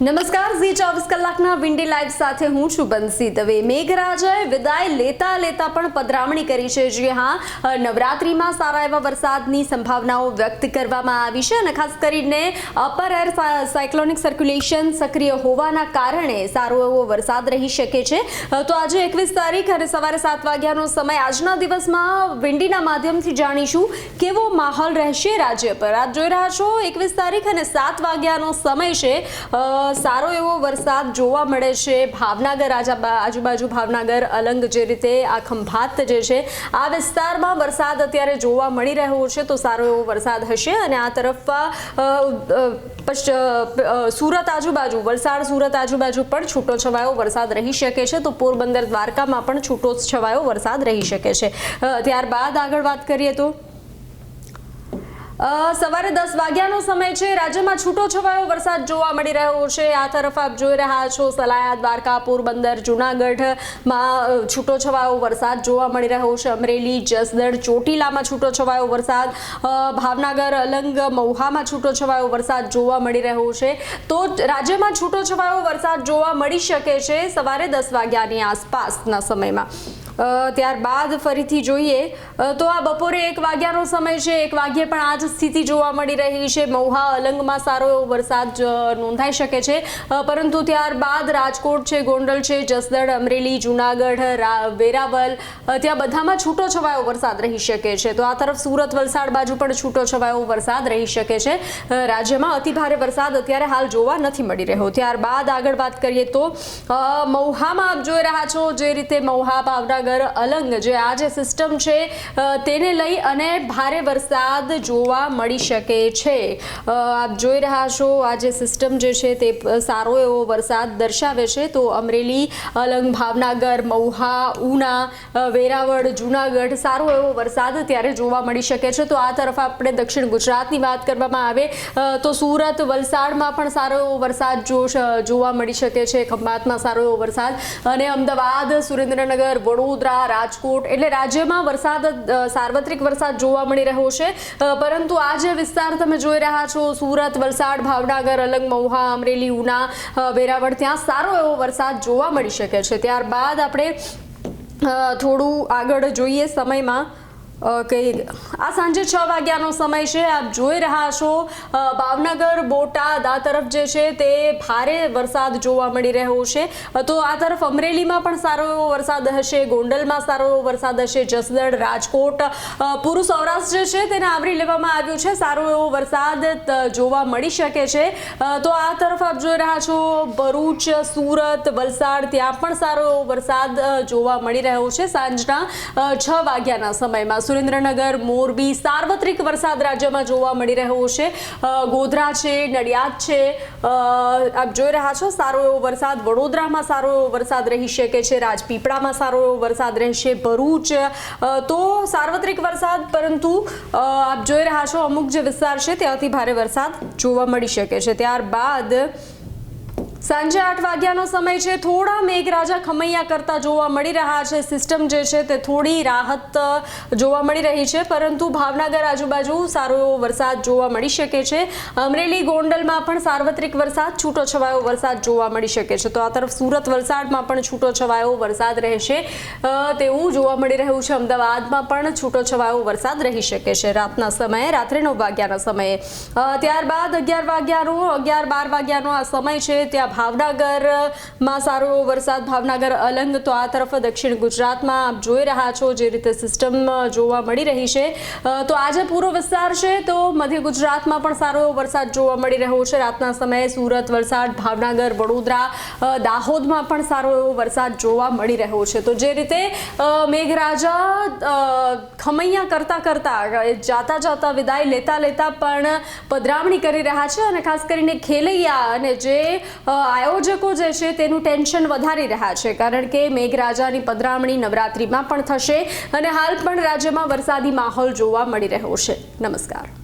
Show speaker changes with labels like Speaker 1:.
Speaker 1: નમસ્કાર, ઝી 24 કલાકના Windy live સાથે હું છું બંસી દવે। મેઘરાજાએ વિદાય લેતા લેતા પણ પધરામણી કરી છે। જી હા, નવરાત્રિમાં સારા એવા વરસાદની સંભાવનાઓ વ્યક્ત કરવામાં આવી છે અને ખાસ કરીને અપર એર સાયક્લોનિક સર્ક્યુલેશન સક્રિય હોવાના કારણે સારો એવો વરસાદ રહી શકે છે। તો આજે 21 તારીખ અને સવારે 7 વાગ્યાનો સમય। આજના દિવસમાં વિન્ડીના માધ્યમથી જાણીશું કેવો માહોલ રહેશે રાજ્ય પર। આપ જોઈ રહ્યા છો 21 તારીખ અને 7 વાગ્યાનો સમય છે। સારો એવો વરસાદ જોવા મળે છે। ભાવનગર આજુબાજુ ભાવનગર અલંગ જે રીતે આ ખંભાત જે છે આ વિસ્તારમાં વરસાદ અત્યારે જોવા મળી રહ્યો છે, તો સારો એવો વરસાદ હશે। અને આ તરફ સુરત આજુબાજુ વલસાડ સુરત આજુબાજુ પણ છૂટો છવાયો વરસાદ રહી શકે છે, તો પોરબંદર દ્વારકામાં પણ છૂટો છવાયો વરસાદ રહી શકે છે। ત્યારબાદ આગળ વાત કરીએ તો સવારે 10 વાગ્યાનો સમય છે। રાજ્યમાં છૂટો છવાયો વરસાદ જોવા મળી રહ્યો છે। આ તરફ આપ જોઈ રહ્યા છો સલાયા, દ્વારકા, પોરબંદર, જૂનાગઢમાં છૂટો છવાયો વરસાદ જોવા મળી રહ્યો છે। અમરેલી, જસદણ, ચોટીલામાં છૂટો છવાયો વરસાદ, ભાવનગર, અલંગ, મહુવામાં છૂટો છવાયો વરસાદ જોવા મળી રહ્યો છે। તો રાજ્યમાં છૂટો છવાયો વરસાદ જોવા મળી શકે છે સવારે 10 વાગ્યાની આસપાસના સમયમાં। ત્યારબાદ ફરીથી જોઈએ તો આ બપોરે 1 વાગ્યાનો સમય છે। 1 વાગ્યે પણ આ જ સ્થિતિ જોવા મળી રહી છે। મહુવા, અલંગમાં સારો એવો વરસાદ નોંધાઈ શકે છે, પરંતુ ત્યારબાદ રાજકોટ છે, ગોંડલ છે, જસદણ, અમરેલી, જૂનાગઢ, વેરાવલ ત્યાં બધામાં છૂટો છવાયો વરસાદ રહી શકે છે। તો આ તરફ સુરત, વલસાડ બાજુ પણ છૂટો છવાયો વરસાદ રહી શકે છે। રાજ્યમાં અતિભારે વરસાદ અત્યારે હાલ જોવા નથી મળી રહ્યો। ત્યારબાદ આગળ વાત કરીએ તો મહુવામાં આપ જોઈ રહ્યા છો જે રીતે મહુવા, ભાવનગર, અલંગ જે આ જે સિસ્ટમ છે તેને લઈ અને ભારે વરસાદ જોવા મળી શકે છે। આપ જોઈ રહ્યા છો આ જે સિસ્ટમ જે છે તે સારો એવો વરસાદ દર્શાવે છે। તો અમરેલી, અલંગ, ભાવનગર, મહુવા, ઉના, વેરાવળ, જૂનાગઢ સારો એવો વરસાદ ત્યારે જોવા મળી શકે છે। તો આ તરફ આપણે દક્ષિણ ગુજરાતની વાત કરવામાં આવે તો સુરત, વલસાડમાં પણ સારો એવો વરસાદ જોવા મળી શકે છે। ખંભાતમાં સારો એવો વરસાદ અને અમદાવાદ, સુરેન્દ્રનગર, વડોદરા, રાજકોટ એટલે રાજ્યમાં વરસાદ સાર્વત્રિક વરસાદ જોવા મળી રહ્યો છે। પરંતુ આ જે વિસ્તાર તમે જોઈ રહ્યા છો સુરત, વલસાડ, ભાવનગર, અલંગ, મહુવા, અમરેલી, ઉના, વેરાવળ ત્યાં સારો એવો વરસાદ જોવા મળી શકે છે। ત્યારબાદ આપણે થોડું આગળ જોઈએ સમયમાં કે આ સાંજે 6 વાગ્યાનો સમય છે। આપ જોઈ રહ્યા છો ભાવનગર, બોટાદ આ તરફ જે છે તે ભારે વરસાદ જોવા મળી રહ્યો છે। તો આ તરફ અમરેલીમાં પણ સારો એવો વરસાદ હશે, ગોંડલમાં સારો એવો વરસાદ હશે, જસદણ, રાજકોટ, પૂરું સૌરાષ્ટ્ર જે છે તેને આવરી લેવામાં આવ્યું છે। સારો એવો વરસાદ જોવા મળી શકે છે। તો આ તરફ આપ જોઈ રહ્યા છો ભરૂચ, સુરત, વલસાડ ત્યાં પણ સારો એવો વરસાદ જોવા મળી રહ્યો છે સાંજના 6 વાગ્યાના સમયમાં। સુરેન્દ્રનગર, મોરબી સાર્વત્રિક વરસાદ રાજ્યમાં જોવા મળી રહ્યો છે। ગોધરા છે, નડિયાદ છે આપ જોઈ રહ્યા છો સારો એવો વરસાદ, વડોદરામાં સારો એવો વરસાદ રહી શકે છે, રાજપીપળામાં સારો એવો વરસાદ રહેશે, ભરૂચ તો સાર્વત્રિક વરસાદ, પરંતુ આપ જોઈ રહ્યા છો અમુક જે વિસ્તાર છે તે અતિ ભારે વરસાદ જોવા મળી શકે છે। ત્યારબાદ સાંજે 8 વાગ્યાનો સમય છે। થોડા મેઘરાજા ખમૈયા કરતા જોવા મળી રહ્યા છે। સિસ્ટમ જે છે તે થોડી રાહત જોવા મળી રહી છે, પરંતુ ભાવનગર આજુબાજુ સારો એવો વરસાદ જોવા મળી શકે છે। અમરેલી, ગોંડલમાં પણ સાર્વત્રિક વરસાદ, છૂટો છવાયો વરસાદ જોવા મળી શકે છે। તો આ તરફ સુરત, વલસાડમાં પણ છૂટો છવાયો વરસાદ રહેશે તેવું જોવા મળી રહ્યું છે। અમદાવાદમાં પણ છૂટો છવાયો વરસાદ રહી શકે છે રાતના સમયે, રાત્રે 9 વાગ્યાના સમયે। ત્યારબાદ 11-12 વાગ્યાનો આ સમય છે। ત્યાં ભાવનગરમાં સારો એવો વરસાદ, ભાવનગર, અલંગ તો આ તરફ દક્ષિણ ગુજરાતમાં આપ જોઈ રહ્યા છો જે રીતે સિસ્ટમ જોવા મળી રહી છે। તો આજે પૂરો વિસ્તાર છે તો મધ્ય ગુજરાતમાં પણ સારો એવો વરસાદ જોવા મળી રહ્યો છે રાતના સમયે। સુરત, વલસાડ, ભાવનગર, વડોદરા, દાહોદમાં પણ સારો એવો વરસાદ જોવા મળી રહ્યો છે। તો જે રીતે મેઘરાજા ખમૈયા કરતા જાતા વિદાય લેતા પણ પધરામણી કરી રહ્યા છે અને ખાસ કરીને ખેલૈયા અને જે આયોજકો જે છે તેનું ટેન્શન વધારી રહ્યા છે, કારણ કે મેઘરાજાની પધરામણી નવરાત્રિમાં પણ થશે અને હાલ પણ રાજ્યમાં વરસાદી માહોલ જોવા મળી રહ્યો છે। નમસ્કાર।